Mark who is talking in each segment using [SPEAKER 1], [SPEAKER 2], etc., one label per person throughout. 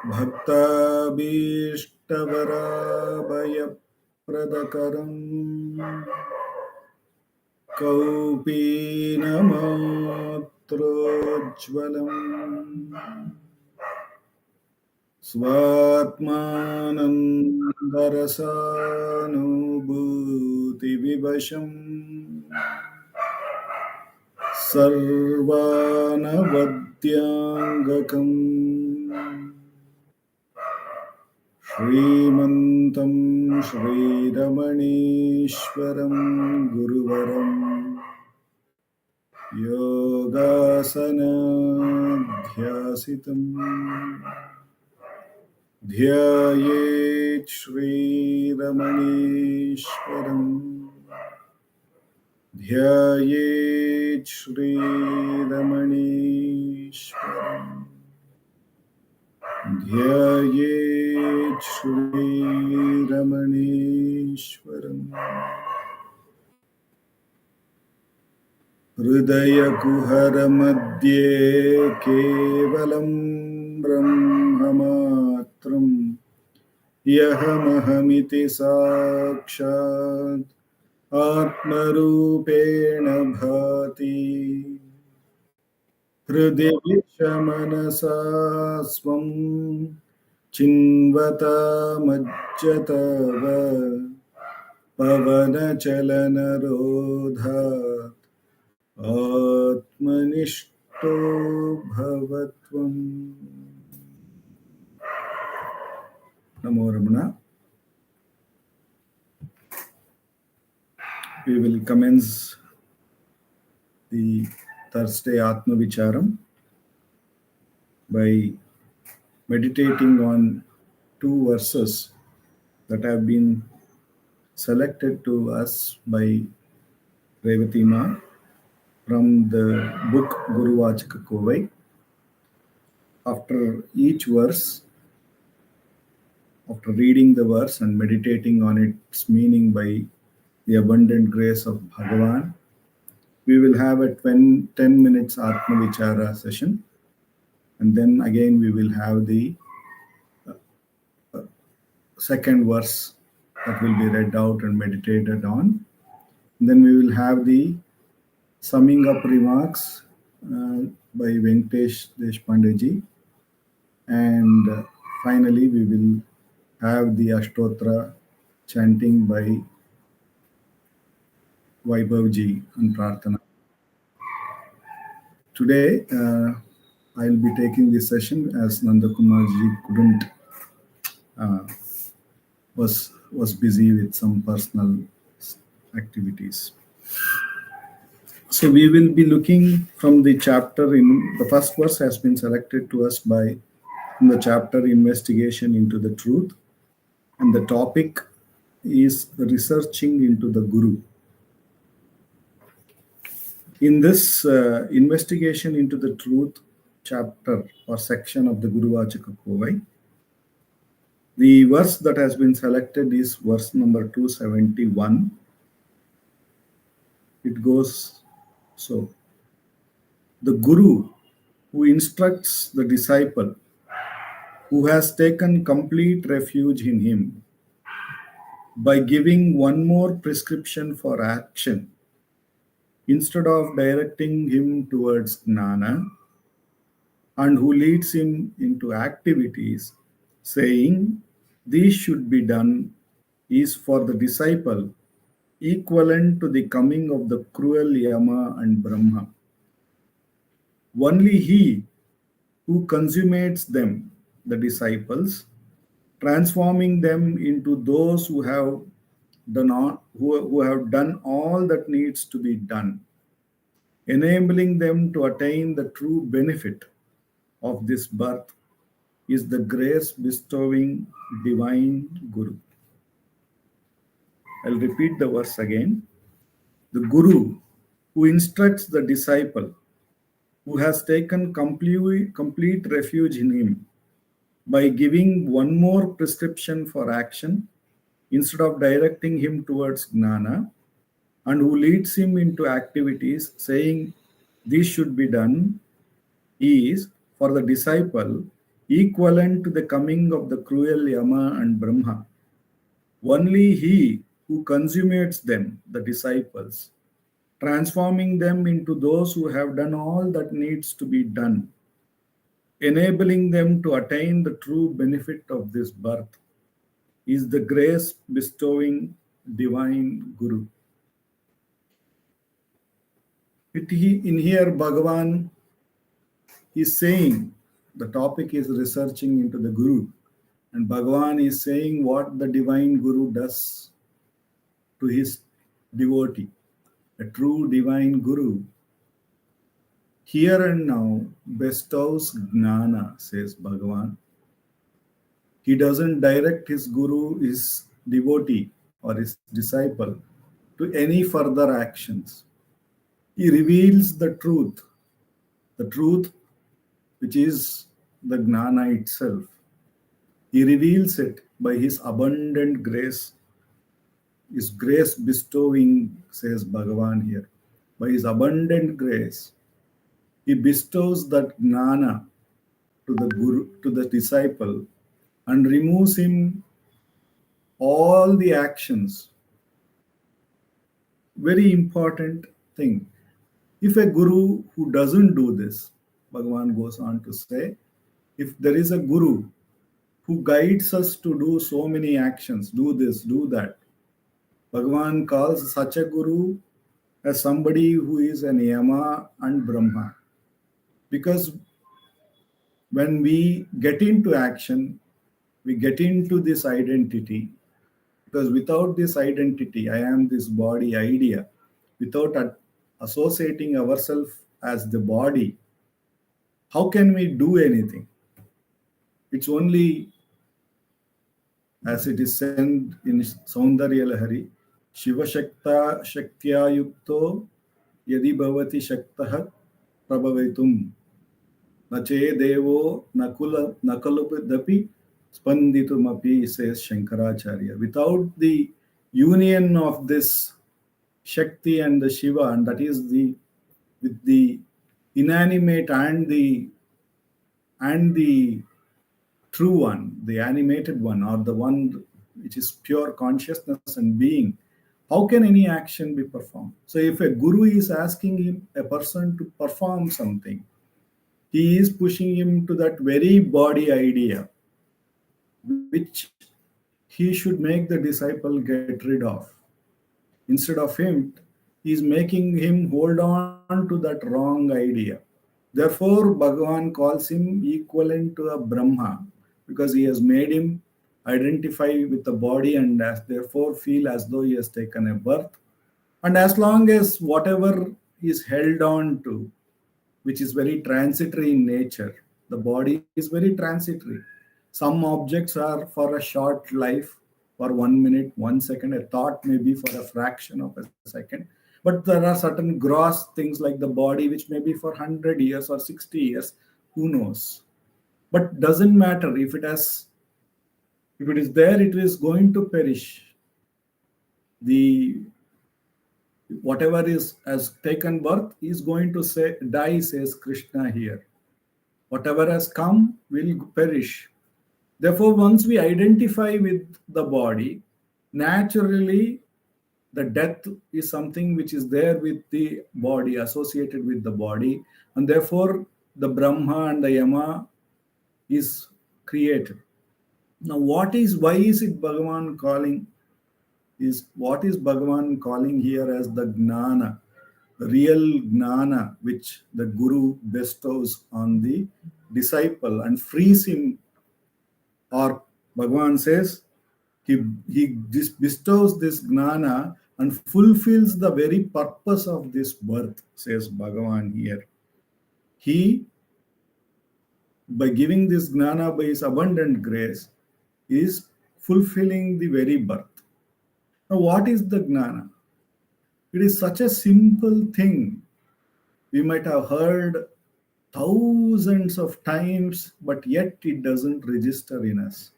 [SPEAKER 1] भक्ताभीष्टवराभयप्रदकरं कौपीनमात्रोज्ज्वलम् स्वात्मानन्दरसानुभूतिविवशम् सर्वानवद्याङ्गकम् श्रीमन्तं श्रीरमणीश्वरं गुरुवरं योगासनाध्यासितं ध्यायेत् श्रीरमणीश्वरं ध्यायेत् श्रीरमणीश्वरम् ध्यायेत् श्रीरमणीश्वरम् हृदयकुहरमध्ये केवलं ब्रह्ममात्रं यहमहमिति साक्षात् आत्मरूपेण भाति हृदि विश्वमनसा स्वं चिन्वतामज्जतव पवनचलनरोधात् आत्मनिष्ठो भवत्वम्. Namo Ramana. We will commence the Thursday Atma Vicharam by meditating on two verses that have been selected to us by Revati Ma from the book Guru Vachaka Kovai. After each verse, after reading the verse and meditating on its meaning by the abundant grace of Bhagavan, we will have a 10 minutes Atma Vichara session, and then again we will have the second verse that will be read out and meditated on. And then we will have the summing up remarks by Venkatesh Deshpande ji, and finally we will have the Ashtotra chanting by Vaibhav ji and Prarthana. Today, I'll be taking this session as Nanda Kumar ji couldn't, was busy with some personal activities. So we will be looking from the chapter in the first verse has been selected to us by the chapter Investigation into the Truth, and the topic is researching into the Guru. In this Investigation into the Truth chapter or section of the Guru Vachaka Kovai, the verse that has been selected is verse number 271. It goes so: the Guru who instructs the disciple, who has taken complete refuge in him by giving one more prescription for action, instead of directing him towards Gnana, and who leads him into activities, saying, "These should be done," is for the disciple equivalent to the coming of the cruel Yama and Brahma. Only he who consummates them, the disciples, transforming them into those who have done all that needs to be done, enabling them to attain the true benefit of this birth, is the grace bestowing divine Guru. I'll repeat the verse again. The Guru who instructs the disciple, who has taken complete refuge in him by giving one more prescription for action, instead of directing him towards Gnana, and who leads him into activities, saying, "This should be done," is for the disciple equivalent to the coming of the cruel Yama and Brahma. Only he who consummates them, the disciples, transforming them into those who have done all that needs to be done, enabling them to attain the true benefit of this birth, is the grace bestowing divine Guru. In here, Bhagavan is saying, the topic is researching into the Guru, and Bhagavan is saying what the divine Guru does to his devotee. A true divine Guru, here and now, bestows Gnana, says Bhagavan. He doesn't direct his Guru, his devotee, or his disciple to any further actions. He reveals the truth which is the Gnana itself. He reveals it by his abundant grace, his grace bestowing, says Bhagavan here. By his abundant grace, he bestows that Gnana to the Guru, to the disciple, and removes him all the actions. Very important thing. If a Guru who doesn't do this, Bhagavan goes on to say, if there is a Guru who guides us to do so many actions, do this, do that, Bhagavan calls such a Guru as somebody who is an Yama and Brahma. Because when we get into action, we get into this identity. Because without this identity, I am this body idea, without associating ourselves as the body, how can we do anything? It's only, as it is said in Saundarya Lahari, Shiva Shakta Shaktya Yukto Yadi Bhavati Shaktaha Prabhavitum Nache Devo Nakalupidapi Spanditumapi, says Shankaracharya. Without the union of this Shakti and the Shiva, and that is with the inanimate and the true one, the animated one, or the one which is pure consciousness and being, how can any action be performed? So if a Guru is asking a person to perform something, he is pushing him to that very body idea, which he should make the disciple get rid of. Instead of him, he is making him hold on to that wrong idea. Therefore, Bhagavan calls him equivalent to a Brahma, because he has made him identify with the body and therefore feel as though he has taken a birth. And as long as whatever is held on to, which is very transitory in nature, the body is very transitory. Some objects are for a short life, for 1 minute, 1 second. A thought may be for a fraction of a second. But there are certain gross things like the body, which may be for 100 years or 60 years. Who knows? But doesn't matter. If it is there, it is going to perish. Whatever has taken birth is going to die, says Krishna here. Whatever has come will perish. Therefore, once we identify with the body, naturally the death is something which is there with the body, associated with the body, and therefore the Brahma and the Yama is created. Now, why is it Bhagavan calling? What is Bhagavan calling here as the Gnana, the real Gnana, which the Guru bestows on the disciple and frees him, or Bhagavan says, he bestows this Gnana and fulfills the very purpose of this birth, says Bhagavan here. He, by giving this Gnana by his abundant grace, is fulfilling the very birth. Now, what is the Gnana? It is such a simple thing. We might have heard thousands of times, but yet it doesn't register in us.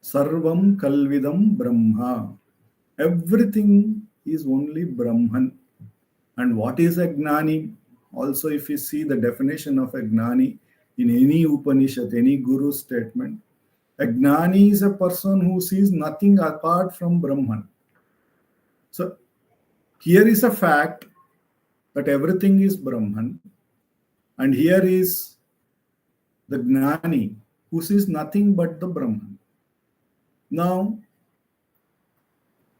[SPEAKER 1] Sarvam Kalvidam Brahma. Everything is only Brahman. And what is a Gnani? Also, if you see the definition of a gnani in any Upanishad, any Guru statement, a gnani is a person who sees nothing apart from Brahman. So here is a fact that everything is Brahman, and here is the gnani who sees nothing but the Brahman. Now,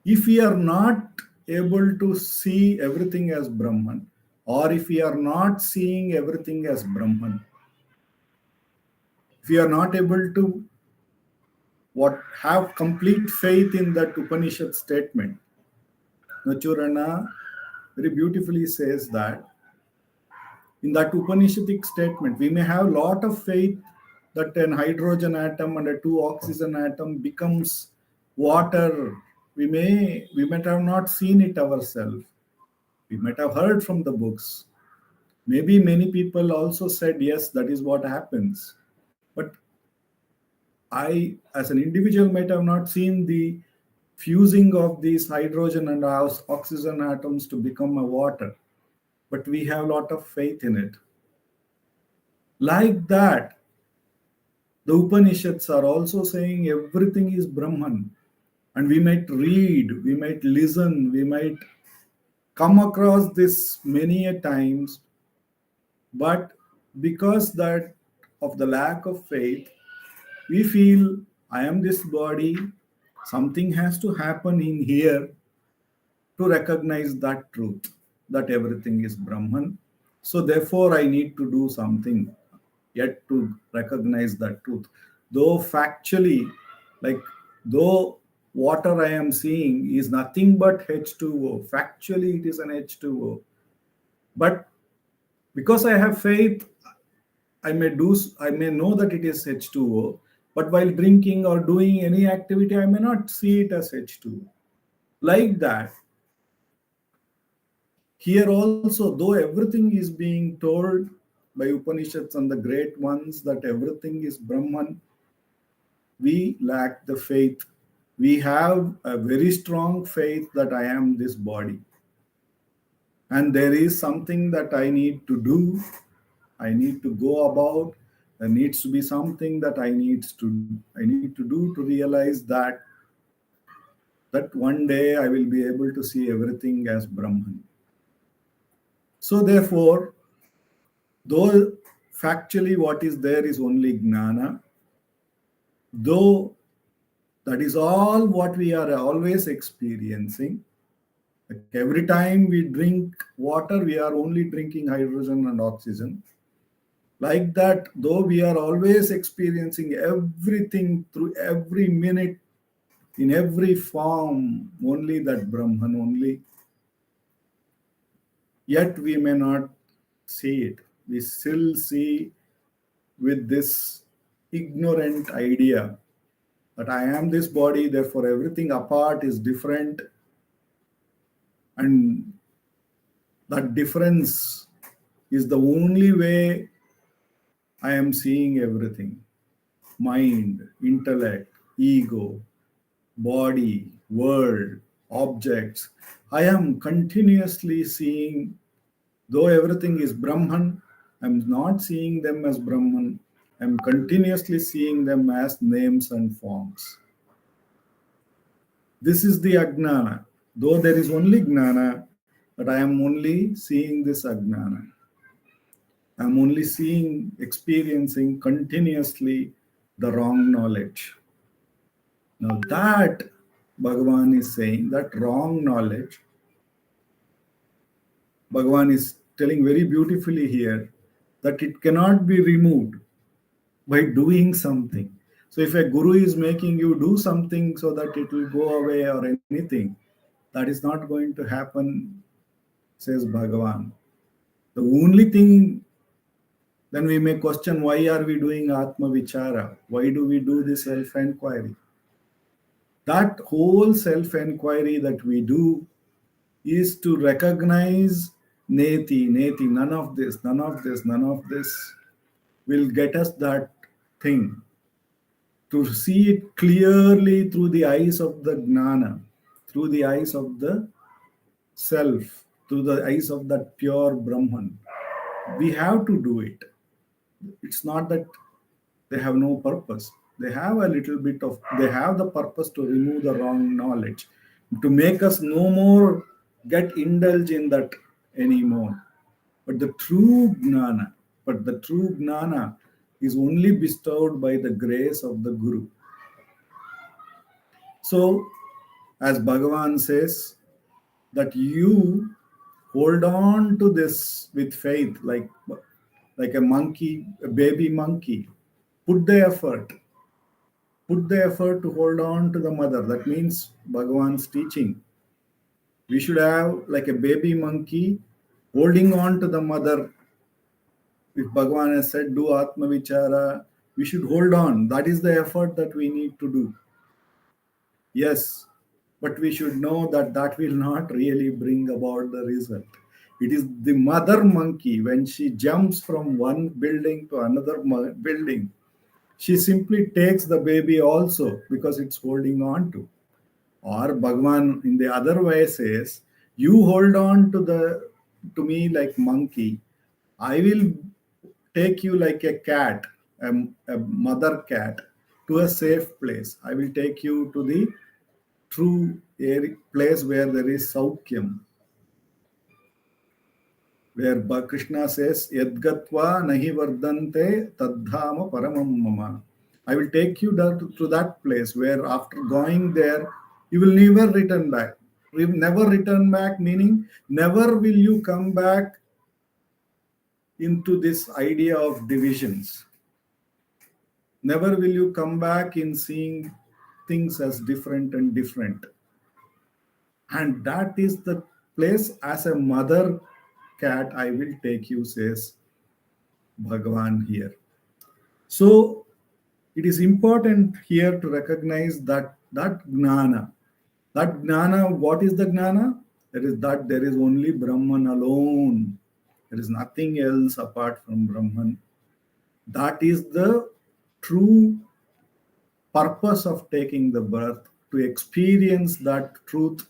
[SPEAKER 1] if we are not able to see everything as Brahman, or if we are not seeing everything as Brahman, if we are not able to what have complete faith in that Upanishad statement, Nachurana very beautifully says that in that Upanishadic statement, we may have a lot of faith that an hydrogen atom and a two oxygen atom becomes water. We might have not seen it ourselves. We might have heard from the books. Maybe many people also said, yes, that is what happens. But I, as an individual, might have not seen the fusing of these hydrogen and oxygen atoms to become a water. But we have a lot of faith in it. Like that, the Upanishads are also saying everything is Brahman. And we might read, we might listen, we might come across this many a times, but because that of the lack of faith, we feel I am this body, something has to happen in here to recognize that truth, that everything is Brahman. So therefore I need to do something yet to recognize that truth. Though factually, like though water I am seeing is nothing but H2O, factually it is an H2O. But because I have faith, I may know that it is H2O, but while drinking or doing any activity, I may not see it as H2O. Like that, here also, though everything is being told by Upanishads and the great ones that everything is Brahman, we lack the faith. We have a very strong faith that I am this body. And there is something that I need to do. I need to go about. There needs to be something that I need to do to realize that one day I will be able to see everything as Brahman. So therefore, though factually what is there is only jnana, though that is all what we are always experiencing, like every time we drink water, we are only drinking hydrogen and oxygen. Like that, though we are always experiencing everything through every minute, in every form, only that Brahman only, yet we may not see it. We still see with this ignorant idea that I am this body, therefore everything apart is different, and that difference is the only way I am seeing everything. Mind, intellect, ego, body, world, objects. I am continuously seeing, though everything is Brahman, I'm not seeing them as Brahman. I'm continuously seeing them as names and forms. This is the Ajnana. Though there is only Jnana, but I am only seeing this Ajnana. I'm only seeing, experiencing continuously the wrong knowledge. Now that Bhagavan is saying, that wrong knowledge, Bhagavan is telling very beautifully here that it cannot be removed by doing something. So if a guru is making you do something so that it will go away or anything, that is not going to happen, says Bhagavan. The only thing, then we may question, why are we doing Atma Vichara? Why do we do this self-enquiry? That whole self-enquiry that we do is to recognize neti, none of this, none of this, none of this will get us that thing. To see it clearly through the eyes of the jnana, through the eyes of the self, through the eyes of that pure Brahman. We have to do it. It's not that they have no purpose. They have a little bit of, they have the purpose to remove the wrong knowledge, to make us no more get indulge in that anymore. But the true gnana, but the true gnana is only bestowed by the grace of the Guru. So, as Bhagavan says, that you hold on to this with faith, like a monkey, a baby monkey. Put the effort, put the effort to hold on to the mother. That means Bhagavan's teaching. We should have like a baby monkey holding on to the mother. If Bhagavan has said, do Atma Vichara, we should hold on. That is the effort that we need to do. Yes, but we should know that that will not really bring about the result. It is the mother monkey, when she jumps from one building to another building, she simply takes the baby also because it's holding on to. Or Bhagwan in the other way says, you hold on to me like monkey. I will take you like a cat, a mother cat, to a safe place. I will take you to the true place where there is Saukyam, where Krishna says, Yadgatva nahi vardante tadhama paramam mama. I will take you to that place where after going there, you will never return back. We will never return back, meaning never will you come back into this idea of divisions. Never will you come back in seeing things as different and different. And that is the place as a mother cat I will take you, says Bhagavan here. So it is important here to recognize that gnana. That gnana, what is the gnana? That is that there is only Brahman alone. There is nothing else apart from Brahman. That is the true purpose of taking the birth. To experience that truth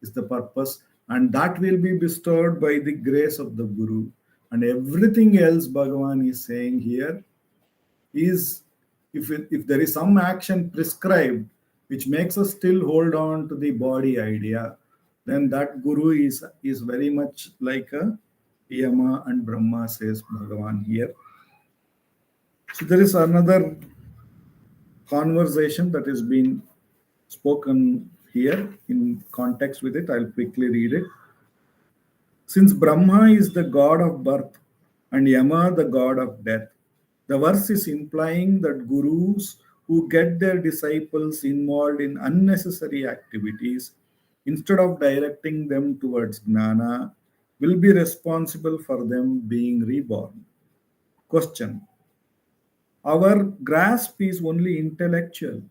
[SPEAKER 1] is the purpose, and that will be bestowed by the grace of the Guru. And everything else Bhagavan is saying here is, if there is some action prescribed which makes us still hold on to the body idea, then that Guru is very much like a Yama and Brahma, says Bhagavan here. So there is another conversation that has been spoken here in context with it. I'll quickly read it. Since Brahma is the god of birth and Yama the god of death, the verse is implying that gurus who get their disciples involved in unnecessary activities instead of directing them towards gnana will be responsible for them being reborn. Question. Our grasp is only intellectual.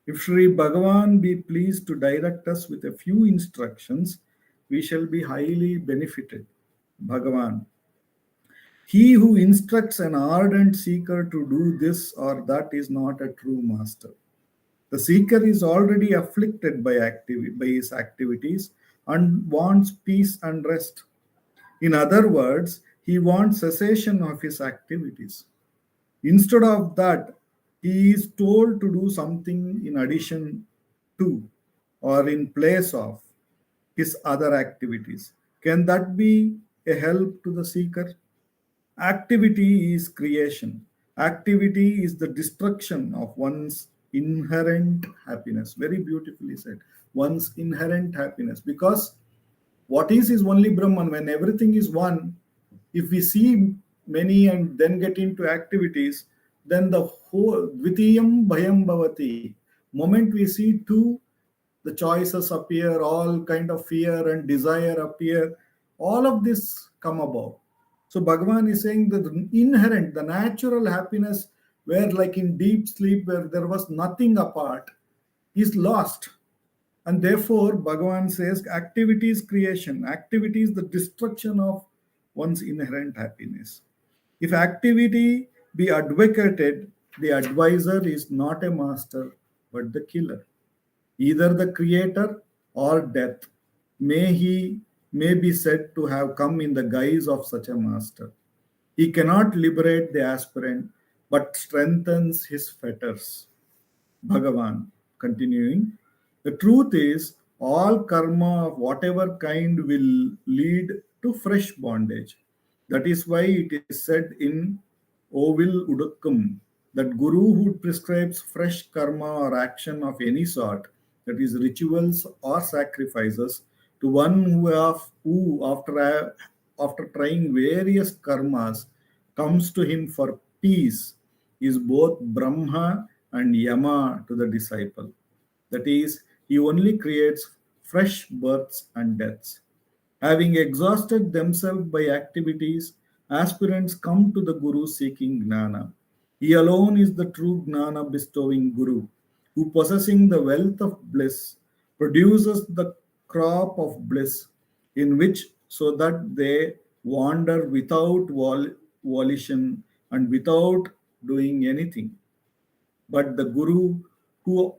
[SPEAKER 1] If Sri Bhagavan be pleased to direct us with a few instructions, we shall be highly benefited. Bhagavan. He who instructs an ardent seeker to do this or that is not a true master. The seeker is already afflicted by his activities and wants peace and rest. In other words, he wants cessation of his activities. Instead of that, he is told to do something in addition to or in place of his other activities. Can that be a help to the seeker? Activity is creation. Activity is the destruction of one's inherent happiness. Very beautifully said. One's inherent happiness. Because what is only Brahman. When everything is one, if we see many and then get into activities, then the whole Dvitiyam Bhayam Bhavati. Moment we see two, the choices appear, all kind of fear and desire appear. All of this come about. So Bhagavan is saying that the inherent, the natural happiness, where like in deep sleep, where there was nothing apart, is lost. And therefore, Bhagavan says activity is creation, activity is the destruction of one's inherent happiness. If activity be advocated, the advisor is not a master, but the killer. Either the creator or death may be said to have come in the guise of such a master. He cannot liberate the aspirant, but strengthens his fetters. Bhagavan, continuing, the truth is, all karma of whatever kind will lead to fresh bondage. That is why it is said in Ovil Udukkum that Guru who prescribes fresh karma or action of any sort, that is, rituals or sacrifices, to one who after trying various karmas, comes to him for peace, is both Brahma and Yama to the disciple. That is, he only creates fresh births and deaths. Having exhausted themselves by activities, aspirants come to the Guru seeking Gnana. He alone is the true Gnana bestowing Guru, who possessing the wealth of bliss, produces the crop of bliss, in which so that they wander without volition and without doing anything. But the Guru who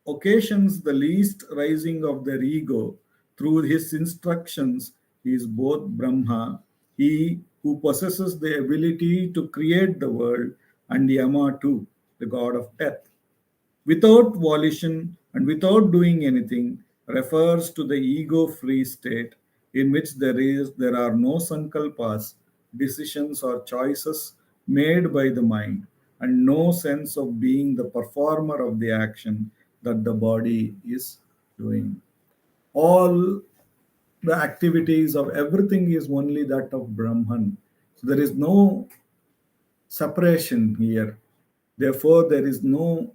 [SPEAKER 1] occasions the least rising of their ego through his instructions is both Brahma, he who possesses the ability to create the world, and Yama too, the god of death. Without volition and without doing anything refers to the ego free state in which there are no sankalpas, decisions or choices made by the mind, and no sense of being the performer of the action that the body is doing. All the activities of everything is only that of Brahman. So there is no separation here. Therefore, there is no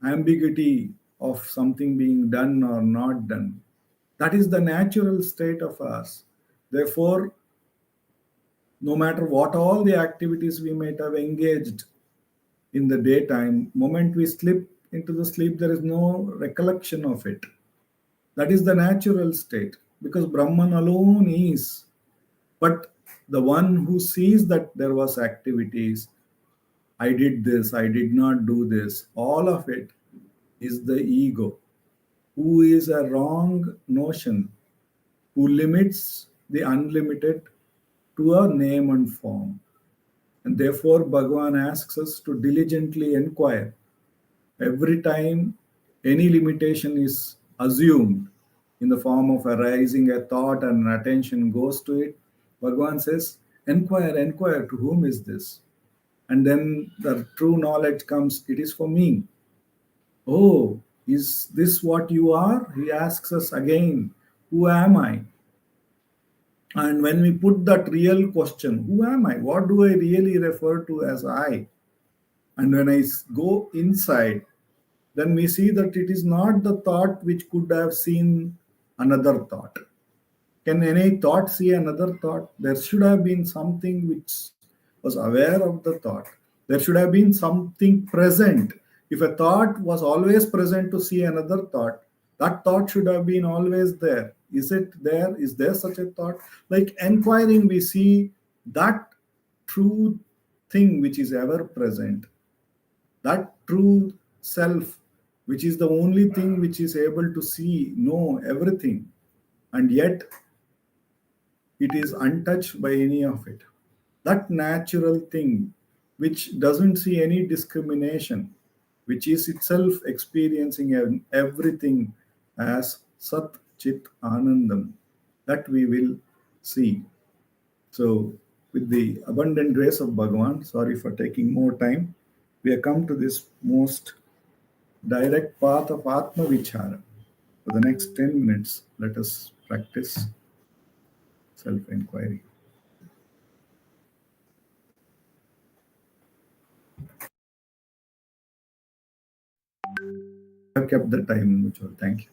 [SPEAKER 1] ambiguity of something being done or not done. That is the natural state of us. Therefore, no matter what all the activities we might have engaged in the daytime, moment we slip into the sleep, there is no recollection of it. That is the natural state because Brahman alone is. But the one who sees that there was activities, I did this, I did not do this, all of it is the ego, who is a wrong notion, who limits the unlimited to a name and form. And therefore, Bhagavan asks us to diligently inquire. Every time any limitation is assumed in the form of arising a thought and attention goes to it, Bhagavan says, inquire, inquire, to whom is this? And then the true knowledge comes, it is for me. Oh, is this what you are? He asks us again, who am I? And when we put that real question, who am I? What do I really refer to as I? And when go inside, then we see that it is not the thought which could have seen another thought. Can any thought see another thought? There should have been something which was aware of the thought. There should have been something present. If a thought was always present to see another thought, that thought should have been always there. Is it there? Is there such a thought? Like inquiring, we see that true thing which is ever present, that true self, which is the only thing which is able to see, know everything, and yet it is untouched by any of it. That natural thing, which doesn't see any discrimination, which is itself experiencing everything as Sat Chit Anandam, that we will see. So, with the abundant grace of Bhagavan, sorry for taking more time, we have come to this most direct path of Atma Vichara. For the next 10 minutes, let us practice self inquiry. I have kept the time, Mutual. Thank you.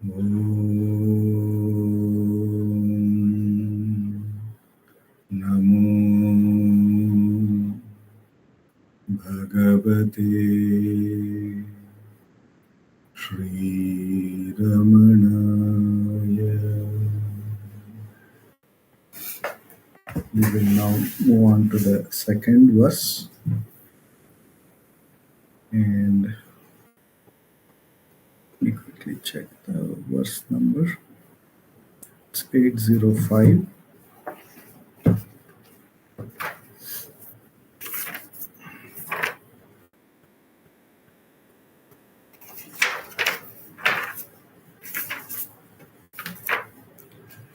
[SPEAKER 1] Om Namo Bhagavate Shri Ramanaya. We will now move on to the second verse, and let me quickly check the verse number. It's 805.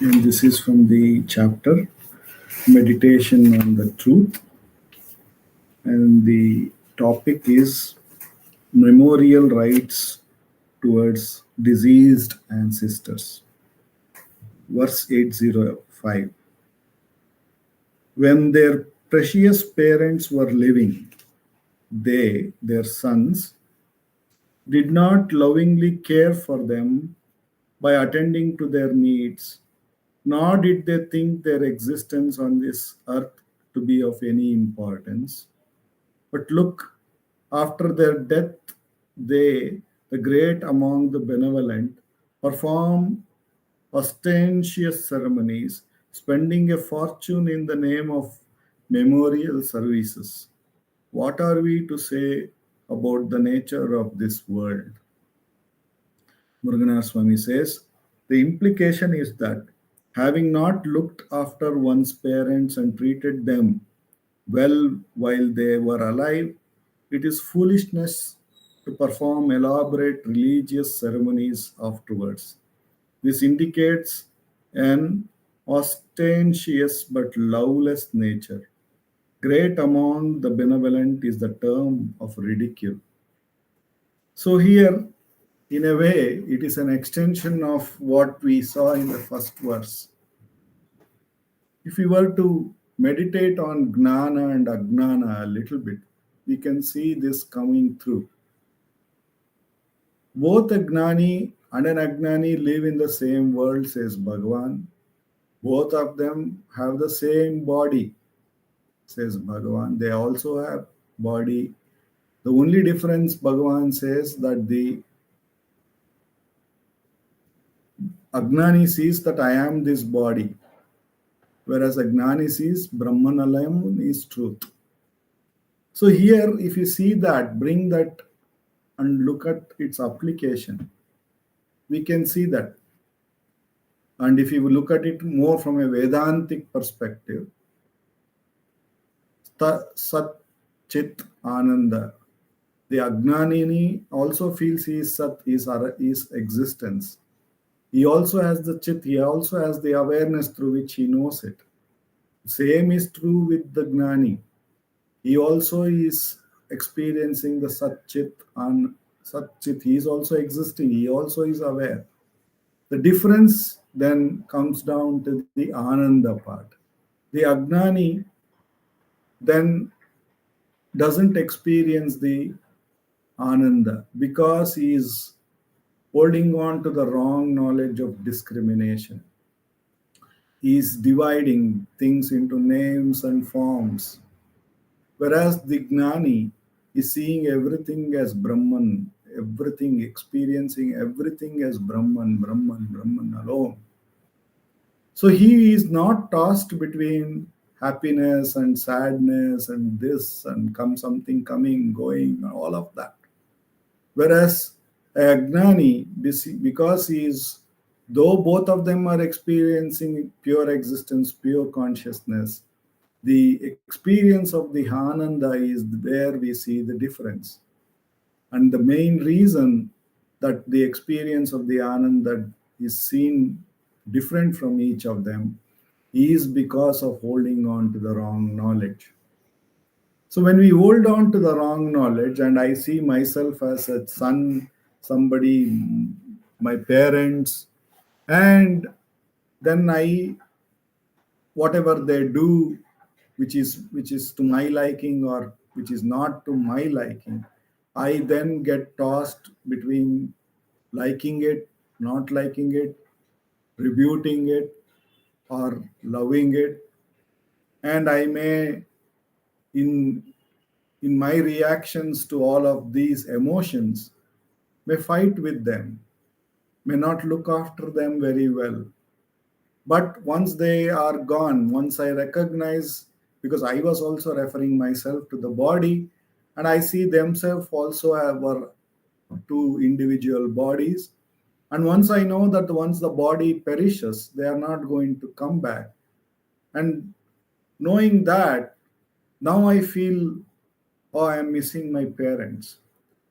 [SPEAKER 1] And this is from the chapter Meditation on the Truth. And the topic is memorial rites towards deceased ancestors. Verse 805. When their precious parents were living, they, their sons, did not lovingly care for them by attending to their needs, nor did they think their existence on this earth to be of any importance. But look, after their death, they, the great among the benevolent, perform ostentatious ceremonies, spending a fortune in the name of memorial services. What are we to say about the nature of this world? Muruganar Swami says, the implication is that having not looked after one's parents and treated them well while they were alive, it is foolishness to perform elaborate religious ceremonies afterwards. This indicates an ostentatious but loveless nature. Great among the benevolent is the term of ridicule. So, here, in a way, it is an extension of what we saw in the first verse. If we were to meditate on gnana and agnana a little bit, we can see this coming through. Both a gnani and an agnani live in the same world, says Bhagavan. Both of them have the same body, says Bhagavan. They also have body. The only difference, Bhagavan says, that the Agnani sees that I am this body, whereas Agnani sees Brahmanalayam is truth. So here, if you see that, bring that and look at its application, we can see that. And if you look at it more from a Vedantic perspective, Sat Chit Ananda, the Agnanini also feels he is Sat, is existence. He also has the Chit, he also has the awareness through which he knows it. Same is true with the Gnani. He also is experiencing the Sat Chit and Sat Chit. He is also existing. He also is aware. The difference then comes down to the Ananda part. The Agnani then doesn't experience the Ananda because he is holding on to the wrong knowledge of discrimination. He is dividing things into names and forms. Whereas the Gnani is seeing everything as Brahman, everything, experiencing everything as Brahman, Brahman, Brahman alone. So he is not tossed between happiness and sadness and this and something coming, going, all of that. Whereas Agnani, because he is, though both of them are experiencing pure existence, pure consciousness, the experience of the Ananda is where we see the difference. And the main reason that the experience of the Ananda is seen different from each of them is because of holding on to the wrong knowledge. So when we hold on to the wrong knowledge, and I see myself as a son, somebody, my parents, and then I, whatever they do, which is to my liking or which is not to my liking, I then get tossed between liking it not liking it, rebuting it, or loving it. And I may, in my reactions to all of these emotions, may fight with them, may not look after them very well. But once they are gone, once I recognize, because I was also referring myself to the body, and I see themselves also were two individual bodies. And once I know that once the body perishes, they are not going to come back. And knowing that, now I feel, oh, I am missing my parents.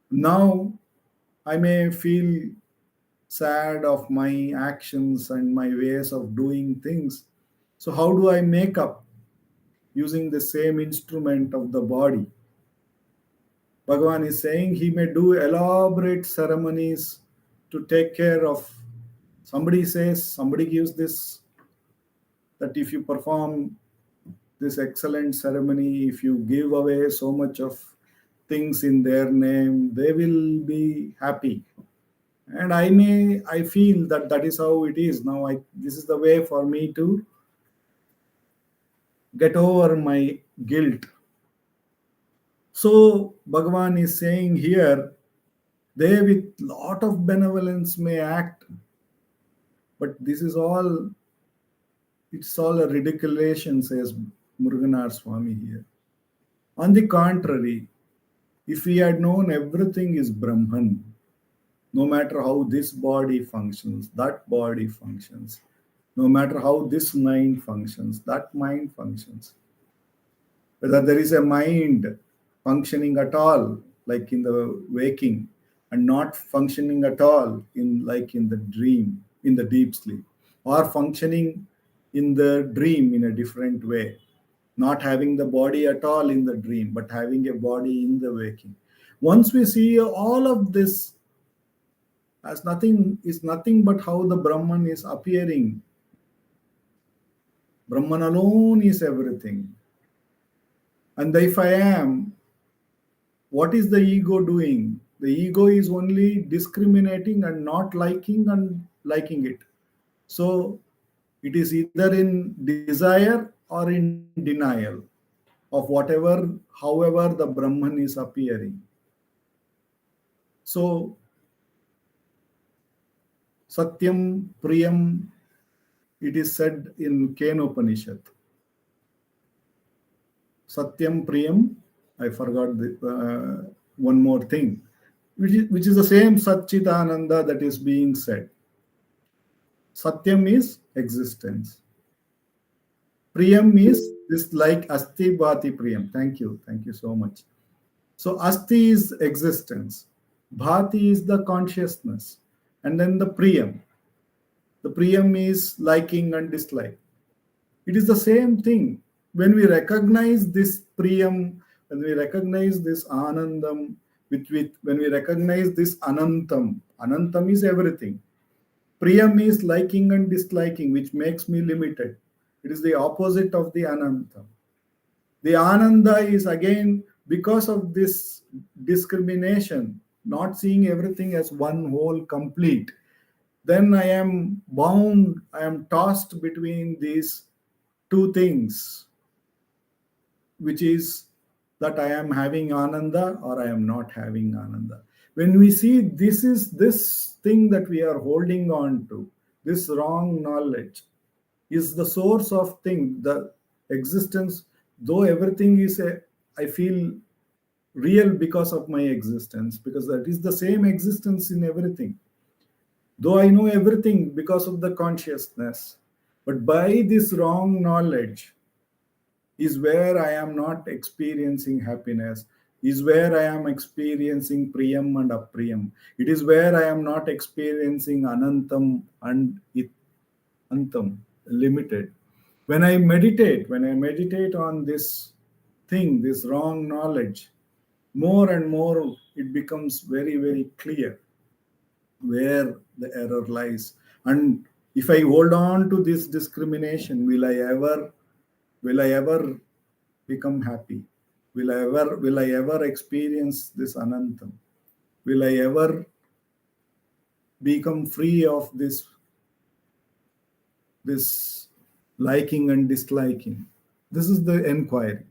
[SPEAKER 1] Now I may feel sad of my actions and my ways of doing things. So, how do I make up using the same instrument of the body? Bhagavan is saying he may do elaborate ceremonies to take care of. Somebody says, somebody gives this, that if you perform this excellent ceremony, if you give away so much of things in their name, they will be happy. And I feel that that is how it is now. This is the way for me to get over my guilt. So Bhagavan is saying here, they with lot of benevolence may act, but this is all, it's all a ridiculation, says Muruganar Swami here. On the contrary, if we had known everything is Brahman, no matter how this body functions, that body functions, no matter how this mind functions, that mind functions, whether there is a mind functioning at all, like in the waking, and not functioning at all in like in the dream, in the deep sleep, or functioning in the dream in a different way, not having the body at all in the dream, but having a body in the waking. Once we see all of this as nothing, is nothing but how the Brahman is appearing. Brahman alone is everything. And if I am, what is the ego doing? The ego is only discriminating and not liking and liking it. So it is either in desire or in denial of whatever, however the Brahman is appearing. So Satyam Priyam, it is said in Kenopanishad. Satyam Priyam, I forgot one more thing, which is the same Satchitananda that is being said. Satyam is existence. Priyam is this like Asti Bhati Priyam. Thank you. Thank you so much. So Asti is existence. Bhati is the consciousness. And then the Priyam. The Priyam is liking and dislike. It is the same thing. When we recognize this Priyam, when we recognize this Anandam, when we recognize this Anantam, Anantam is everything. Priyam is liking and disliking, which makes me limited. It is the opposite of the Anantam. The Ananda is again because of this discrimination, not seeing everything as one whole complete. Then I am bound, I am tossed between these two things, which is that I am having Ananda or I am not having Ananda. When we see this is this thing that we are holding on to, this wrong knowledge is the source of thing, the existence, though everything is I feel real because of my existence, because that is the same existence in everything. Though I know everything because of the consciousness, but by this wrong knowledge, is where I am not experiencing happiness, is where I am experiencing Priyam and Apriyam. It is where I am not experiencing Anantam and Antam, limited. When I meditate on this thing, this wrong knowledge, more and more it becomes very, very clear where the error lies. And if I hold on to this discrimination, will I ever become happy? Will I ever experience this Anantam? Will I ever become free of this liking and disliking. This is the enquiry.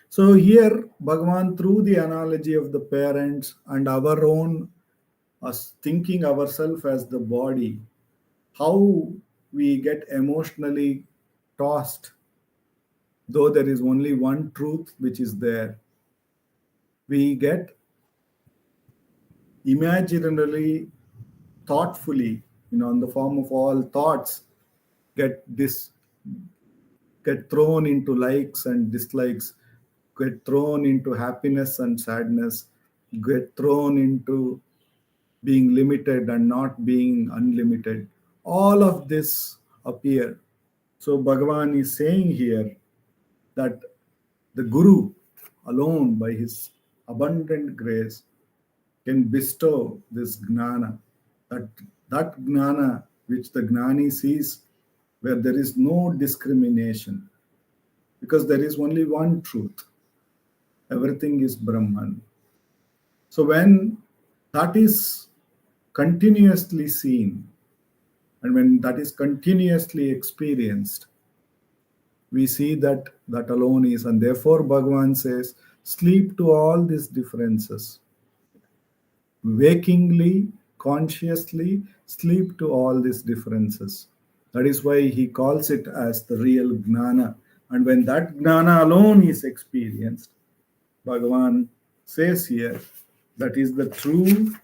[SPEAKER 1] So here, Bhagavan, through the analogy of the parents and our own, us thinking ourselves as the body, how we get emotionally tossed, though there is only one truth which is there. We get imaginarily, thoughtfully, in the form of all thoughts, get this get thrown into likes and dislikes, get thrown into happiness and sadness, get thrown into being limited and not being unlimited. All of this appear. So Bhagavan is saying here that the Guru alone, by his abundant grace, can bestow this gnana. That, that gnana which the gnani sees, where there is no discrimination, because there is only one truth. Everything is Brahman. So when that is continuously seen, and when that is continuously experienced, we see that that alone is, and therefore Bhagavan says, sleep to all these differences. Wakingly, consciously sleep to all these differences. That is why he calls it as the real gnana. And when that gnana alone is experienced, Bhagavan says here, that is the true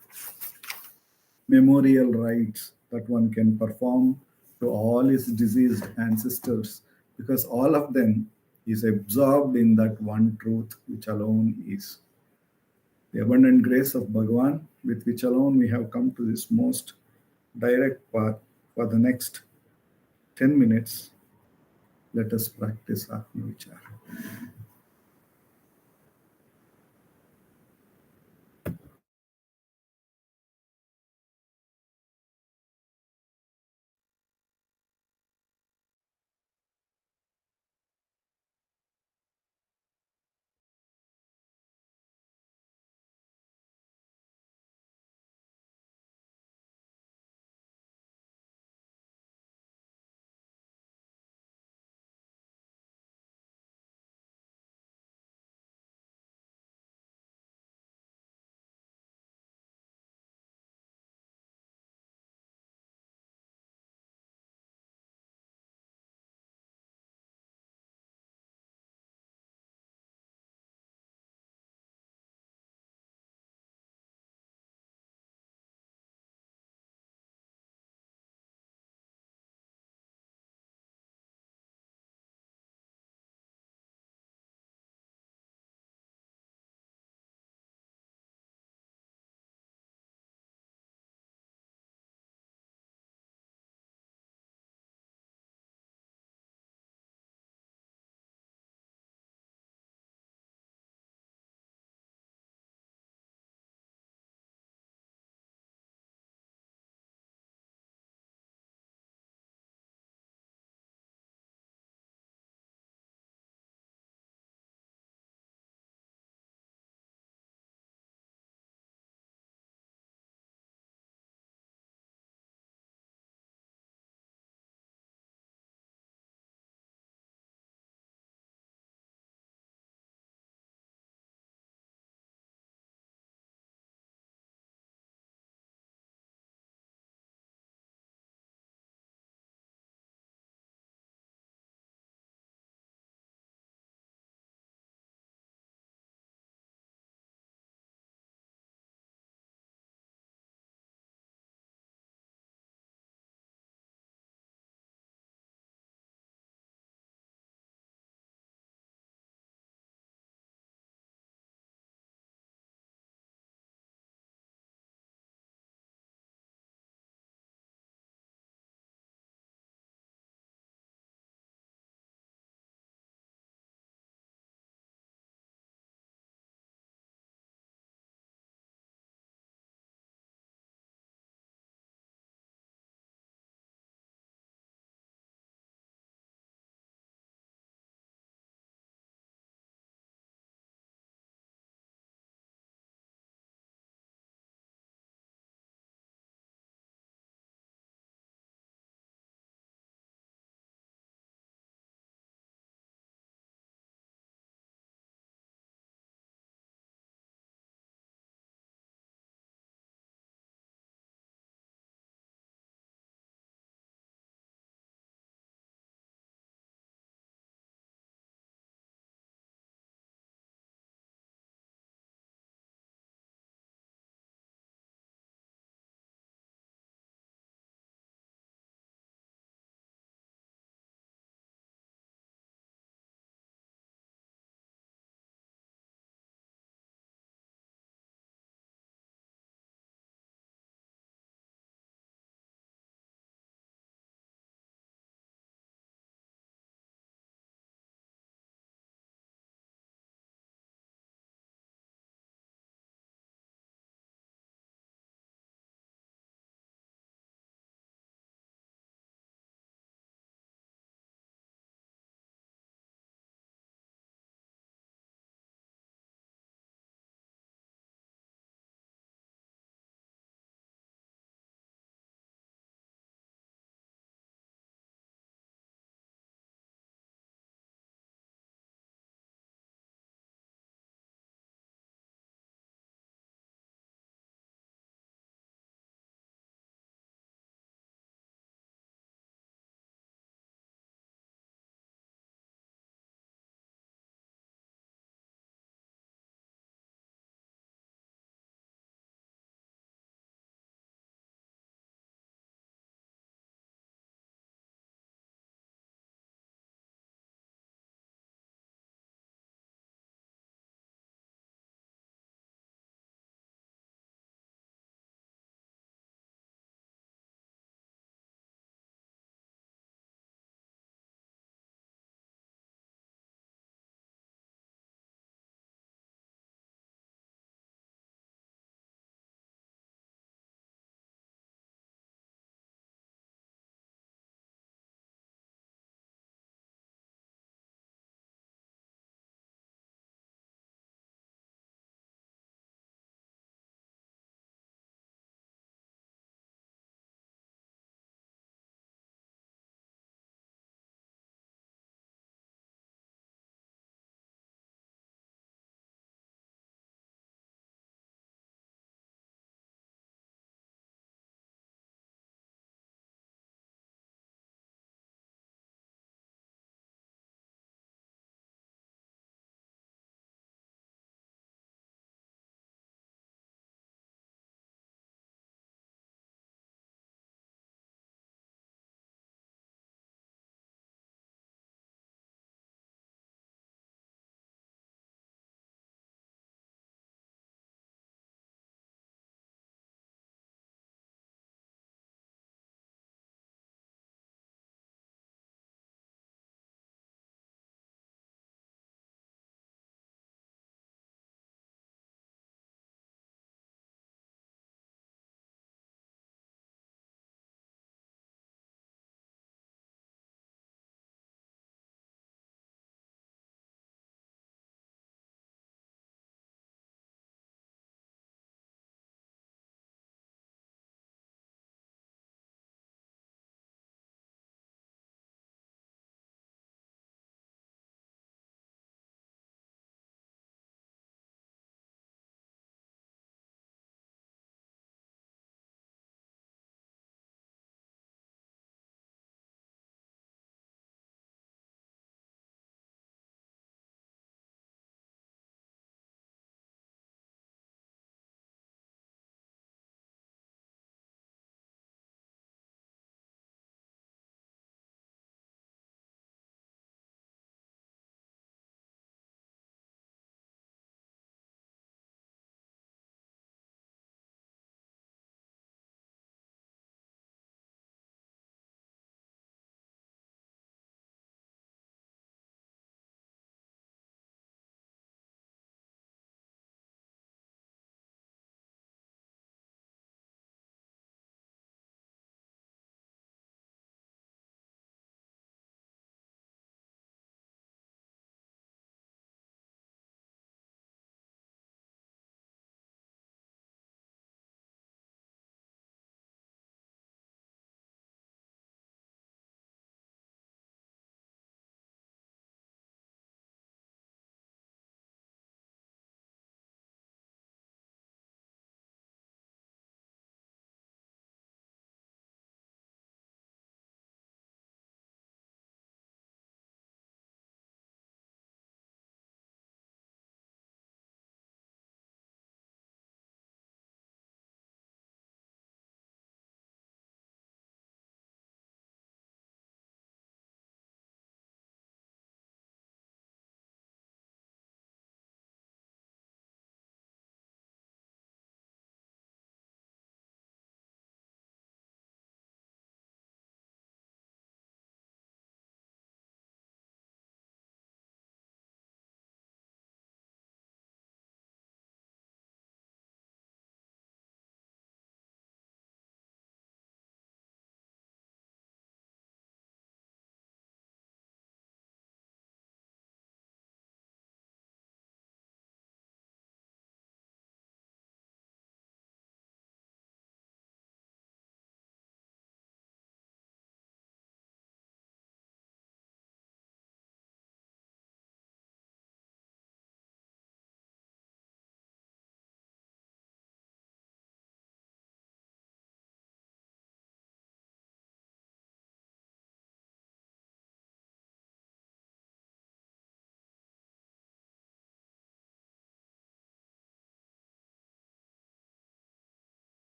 [SPEAKER 1] memorial rites that one can perform to all his deceased ancestors, because all of them is absorbed in that one truth which alone is. The abundant grace of Bhagavan, with which alone we have come to this most direct path. For the next 10 minutes, let us practice Atma Vichara.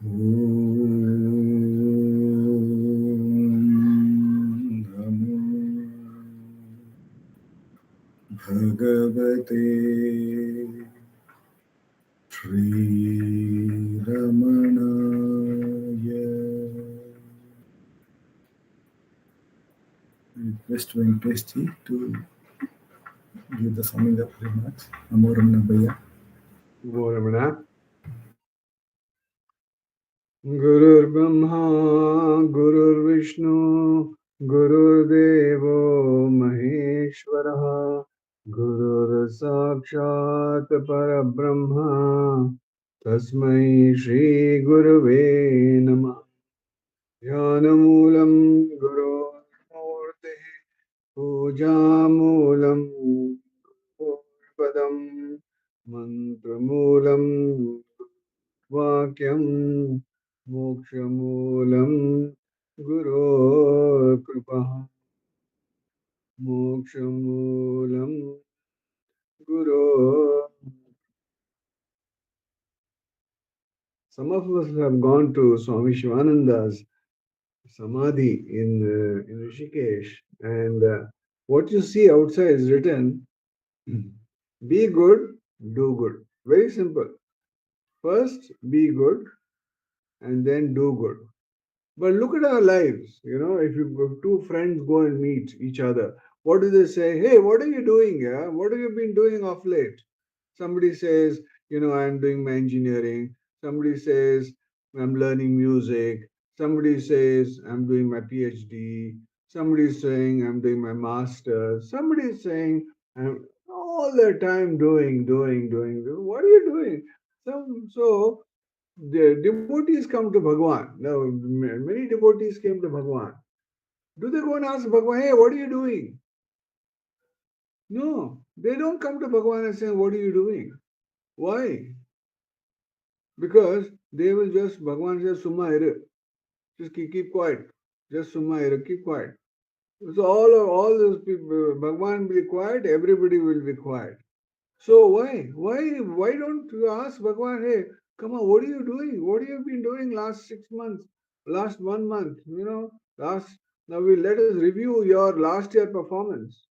[SPEAKER 1] Namo Bhagavate Sri Ramanaya. Request Venkatesh ji to give the summing up remarks. Namo Ramana Bhaiya.
[SPEAKER 2] Namo Ramana. Gurur Brahma, Gurur Vishnu, Gurur Devo Maheshwara, Gurur Sakshat Parabrahma, Tasmai Shri Gurave Namah. Jnanamulam Guru Murte, Pujamulam Padam, Mantramulam Vakyam Mokshamulam Guru Kripa Mokshamulam Guru. Some of us have gone to Swami Shivananda's Samadhi in Rishikesh, and what you see outside is written: be good, do good. Very simple. First, be good, and then do good. But look at our lives. If two friends go and meet each other, what do they say? Hey, what are you doing? Yeah, what have you been doing of late? Somebody says, I'm doing my engineering. Somebody says, I'm learning music. Somebody says, I'm doing my PhD. Somebody is saying, I'm doing my master's. Somebody is saying, I'm all the time doing. What are you doing? So the devotees come to Bhagwan. Now, many devotees came to Bhagwan. Do they go and ask Bhagwan, hey, what are you doing? No, they don't come to Bhagwan and say, what are you doing? Why? Because they will just, Bhagwan says, Summa ere. Just keep quiet. Just Summa ere, keep quiet. So all those people, Bhagwan will be quiet, everybody will be quiet. So why? Why don't you ask Bhagwan, hey, come on, what are you doing? What have you been doing last 6 months, last 1 month? Now we let us review your last year performance.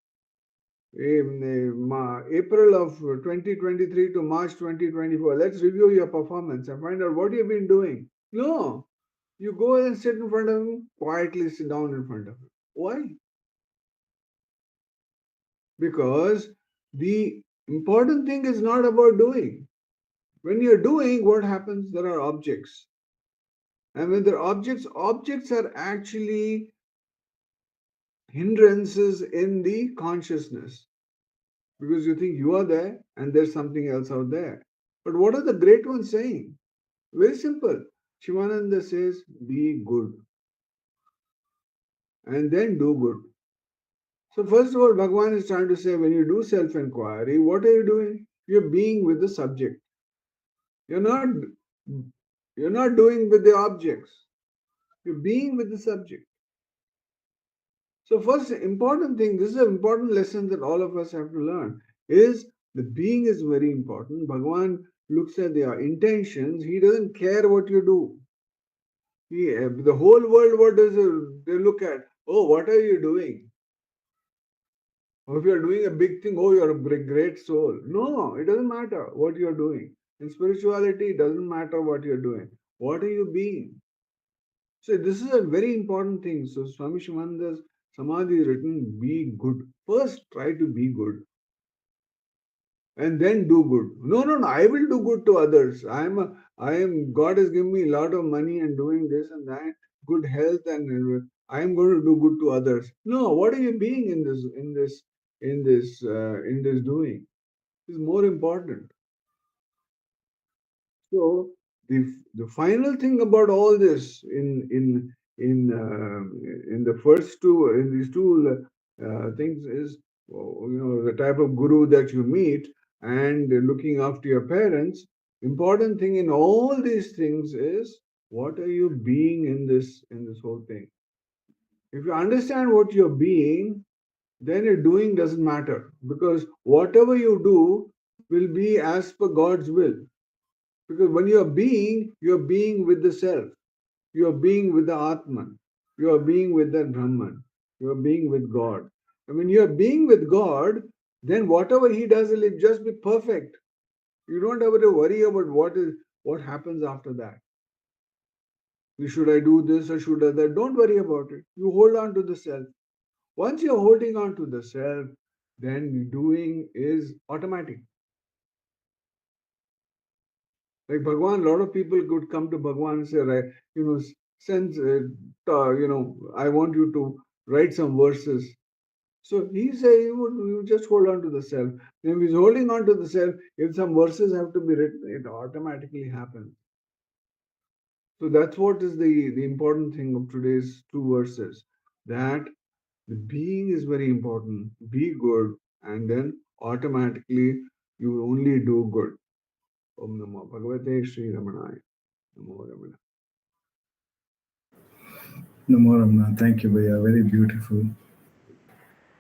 [SPEAKER 2] April of 2023 to March 2024. Let's review your performance and find out what you've been doing. No, you go and sit in front of him, quietly sit down in front of him. Why? Because the important thing is not about doing. When you're doing, what happens? There are objects. And when there are objects are actually hindrances in the consciousness. Because you think you are there and there's something else out there. But what are the great ones saying? Very simple. Shivananda says, be good. And then do good. So first of all, Bhagavan is trying to say, when you do self-enquiry, what are you doing? You're being with the subject. You're not doing with the objects. You're being with the subject. So first important thing, this is an important lesson that all of us have to learn, is the being is very important. Bhagavan looks at their intentions. He doesn't care what you do. The whole world, what does they look at? Oh, what are you doing? Or if you're doing a big thing, oh, you're a great soul. No, it doesn't matter what you're doing. In spirituality, it doesn't matter what you're doing. What are you being? So this is a very important thing. So Swami Shivananda's Samadhi is written, be good. First, try to be good. And then do good. No. I will do good to others. God has given me a lot of money and doing this and that, good health, and I am going to do good to others. No, what are you being in this doing? Is more important. So the final thing about all this in the first two in these two things is the type of guru that you meet and looking after your parents. Important thing in all these things is what are you being in this whole thing. If you understand what you're being, then your doing doesn't matter because whatever you do will be as per God's will. Because when you're being with the self, you're being with the Atman, you're being with the Brahman, you're being with God. And when you're being with God, then whatever He does will just be perfect. You don't have to worry about what happens after that. Should I do this or should I that? Don't worry about it. You hold on to the self. Once you're holding on to the self, then doing is automatic. Like Bhagwan, a lot of people could come to Bhagwan and say, right, send, I want you to write some verses. So he say, you just hold on to the self. Then if he's holding on to the self, if some verses have to be written, it automatically happens. So that's what is the important thing of today's two verses. That the being is very important. Be good, and then automatically you will only do good. Om Namo Bhagavate Sri Ramanaya. Namo Ramana.
[SPEAKER 1] Namo Ramana. Thank you, Bhaiya. Very beautiful.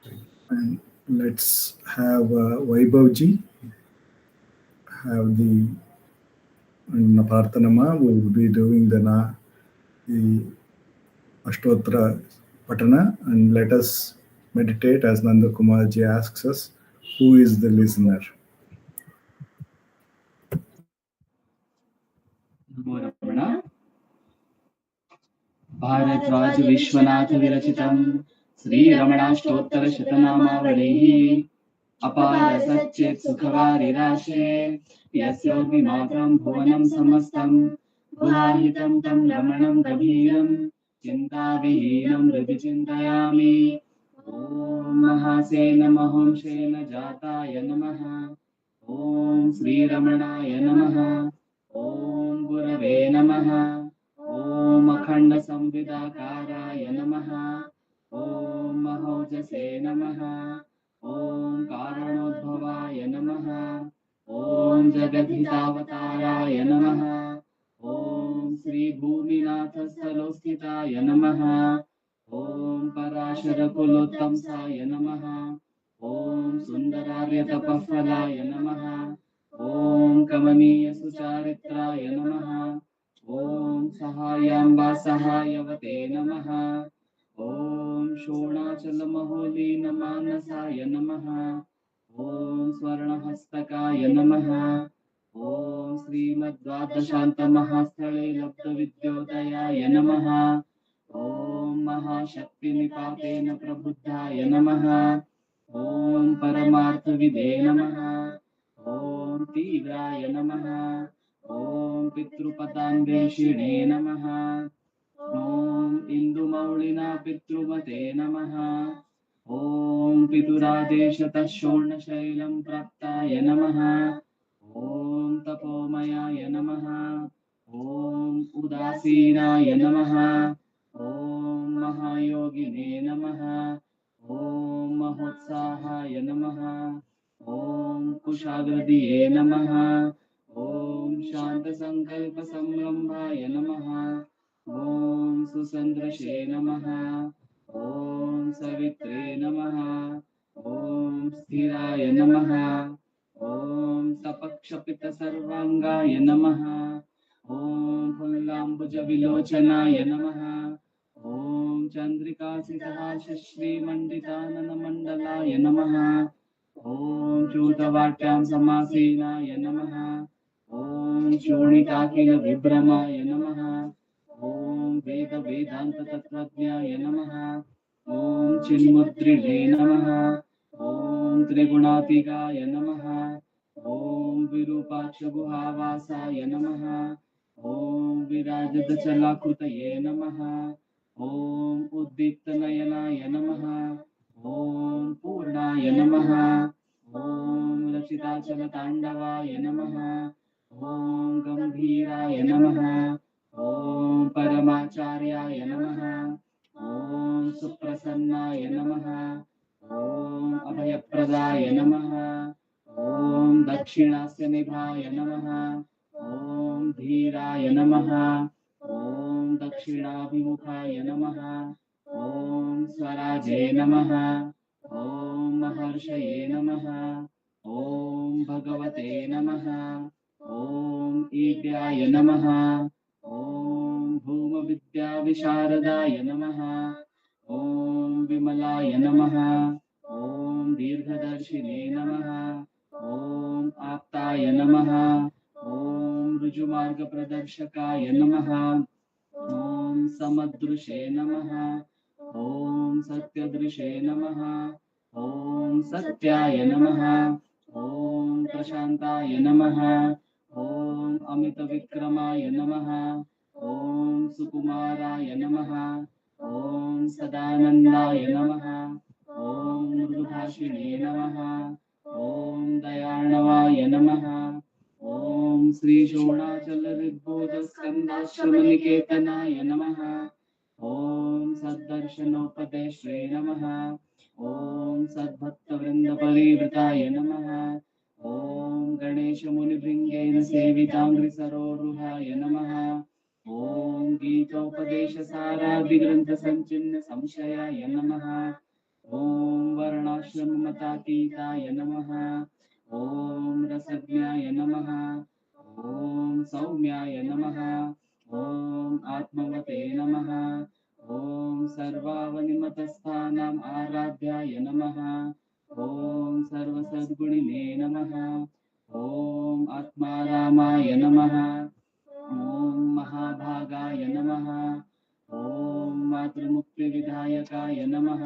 [SPEAKER 2] Thank you.
[SPEAKER 1] And let's have Vaibhavji have the Napartanama. We will be doing the Ashtotra Patana, and let us meditate as Nanda Kumarji asks us, who is the listener?
[SPEAKER 3] नमो रमण भारद्वाज विश्वनाथ विरचितं श्रीरमणाष्टोत्तर शतनामावलिः अपार सच्चित् सुखवारिराशे यस्योऽग्निमात्रं भुवनं समस्तं गुहाहितं तं रमणं गभीरं चिन्ताविहीनं हृदि चिन्तयामि ॐ महासे नमः ॐ Shane जाताय नमः ॐ श्रीरमणाय नमः ॐ गुरवे नमः ॐ अखण्डसंविदाकाराय नमः ॐ महोजसे नमः ॐ कारणोद्भवाय नमः ॐ जगद्धितावताराय नमः ॐ श्रीभूमिनाथस्थलोस्थिताय नमः ॐ पराशरकुलोत्तंसाय नमः ॐ सुन्दरार्यतपःफलाय नमः ॐ कमनीयसुचारित्राय नमः ॐ सहायाम्बा सहायवते नमः ॐ शोणाचलमहोलीनमानसाय नमः ॐ स्वर्णहस्तकाय नमः ॐ श्रीमद्द्वादशान्तमहास्थले लब्धविद्योदयाय नमः ॐ महाशक्तिनिपातेन प्रबुद्धाय नमः ॐ परमार्थविदे नमः ॐ तीव्राय नमः ॐ पितृपदान्वेषिणे नमः ॐ इन्दुमौळिना पितृमते नमः ॐ पितुरादेशतः शोर्णशैलं प्राप्ताय नमः ॐ तपोमयाय नमः ॐ उदासीनाय नमः ॐ महायोगिने नमः ॐ महोत्साहाय नमः ॐ कुशाग्रदिये नमः ॐ शान्तसङ्कल्पसंरम्भाय नमः ॐ सुसन्दृशे नमः ॐ सवित्रे नमः ॐ स्थिराय नमः ॐ तपक्षपितसर्वाङ्गाय नमः ॐ फुल्लाम्बुजविलोचनाय नमः ॐ चन्द्रिकासितहासश्रीमण्डिताननमण्डलाय नमः ॐ चूतवाट्यां समासीनाय नमः ॐ शोणिताखिलविभ्रमाय नमः ॐ वेदवेदान्ततत्त्वज्ञाय नमः ॐ चिन्मुद्रिणे नमः ॐ त्रिगुणातिगाय नमः ॐ विरूपाक्षगुहावासाय नमः ॐ विराजदचलाकृतये नमः ॐ उद्दीप्तनयनाय नमः ॐ पूर्णाय नमः ॐ रचिताचलताण्डवाय नमः ॐ गम्भीराय नमः ॐ परमाचार्याय नमः ॐ सुप्रसन्नाय नमः ॐ अभयप्रदाय नमः ॐ दक्षिणास्य निभाय नमः ॐ धीराय नमः ॐ दक्षिणाभिमुखाय नमः ॐ स्वराजे नमः ॐ महर्षये नमः ॐ भगवते नमः ॐ ईड्याय नमः ॐ भूमविद्याविशारदाय नमः ॐ विमलाय नमः ॐ दीर्घदर्शिने नमः ॐ आप्ताय नमः ॐ ऋजुमार्गप्रदर्शकाय नमः ॐ समदृशे नमः ॐ सत्यदृशे नमः ॐ सत्याय नमः ॐ प्रशान्ताय नमः ॐ अमितविक्रमाय नमः ॐ सुकुमाराय नमः ॐ सदानन्दाय नमः ॐ मृदुभाषिणे नमः ॐ दयार्णवाय नमः ॐ श्रीशोणाचलऋद्बोधस्कन्दाश्रमनिकेतनाय नमः ॐ सद्दर्शनोपदेश्रे नमः ॐ सद्भक्तवृन्दपरिवृताय नमः ॐ गणेशमुनिभृङ्गेन सेविताङ्घ्रिसरोरुहाय नमः ॐ गीतोपदेशसारादिग्रन्थसञ्चिन्न संशयाय नमः ॐ वर्णाश्रममतातीताय नमः ॐ रसज्ञाय नमः ॐ सौम्याय नमः ॐ आत्मवते नमः ॐ सर्वावनिमतस्थानाम् आराध्याय नमः ॐ सर्वसद्गुणिने नमः ॐ आत्मारामाय नमः ॐ महाभागाय नमः ॐ मातृमुक्तिविधायकाय नमः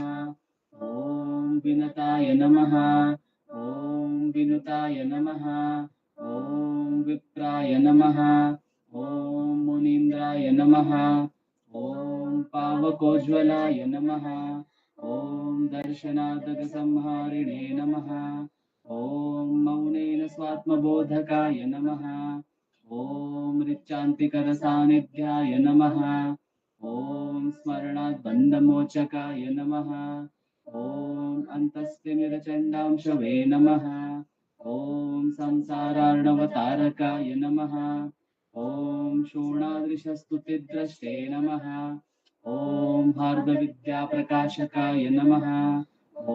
[SPEAKER 3] ॐ विनताय नमः ॐ विनुताय नमः ॐ विप्राय नमः ॐ मुनीन्द्राय नमः ॐ पावकोज्ज्वलाय नमः ॐ दर्शनादगसंहारिणे नमः ॐ मौनेन स्वात्मबोधकाय नमः ॐ ऋचान्तिकरसान्निध्याय नमः ॐ स्मरणात् बन्धमोचकाय नमः ॐ अन्तस्थिनिरचण्डांशवे नमः ॐ संसारार्णवतारकाय नमः ॐ शोणादृशस्तुतिद्रष्टे नमः ॐ हार्दविद्याप्रकाशकाय नमः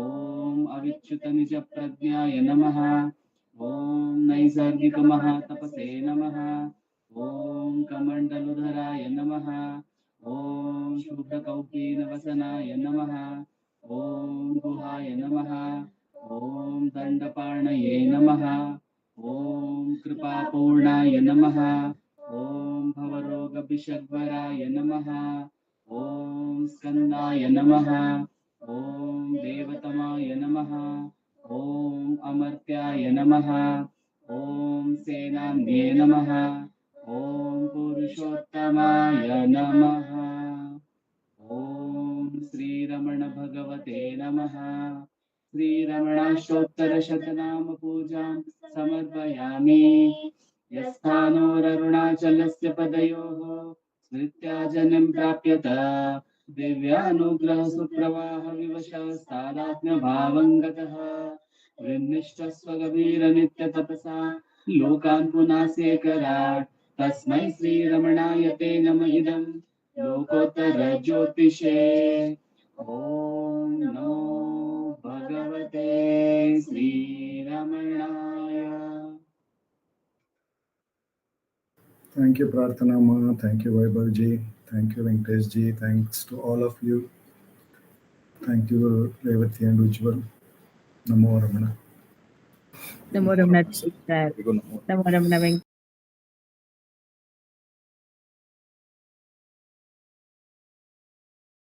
[SPEAKER 3] ॐ अविच्युतनिजप्रज्ञाय नमः ॐ नैसर्गिकमहातपसे नमः ॐ कमण्डलुधराय नमः ॐ शुभ्रकौपीनवसनाय नमः ॐ गुहाय नमः ॐ दण्डपाणये नमः ॐ कृपापूर्णाय नमः ॐ भवरोगविषग्वराय नमः ॐ स्कन्दाय नमः ॐ देवतमाय नमः ॐ अमर्त्याय नमः ॐ सेनान्ये नमः ॐ पुरुषोत्तमाय नमः ॐ श्रीरमण भगवते नमः श्रीरमणाष्टोत्तरशतनाम पूजां समर्पयामि यस्थानोररुणाचलस्य पदयोः स्मृत्याजनं प्राप्यत दिव्यानुग्रहसुप्रवाहविवशस्तादात्म्यभावं गतः विनिष्टस्वगभीरनित्यतपसा लोकान् पुनासेकरात् तस्मै श्रीरमणाय ते नम इदं लोकोत्तरज्योतिषे ॐ नमो भगवते श्रीरमणाय
[SPEAKER 1] Thank you, Prarthana Ma. Thank you, Vaibhav ji. Thank you, Venkatesh ji. Thanks to all of you. Thank you, Revati and Ujjwal. Namo Ramana.
[SPEAKER 4] Namo Ramana Sister. Namo Ramana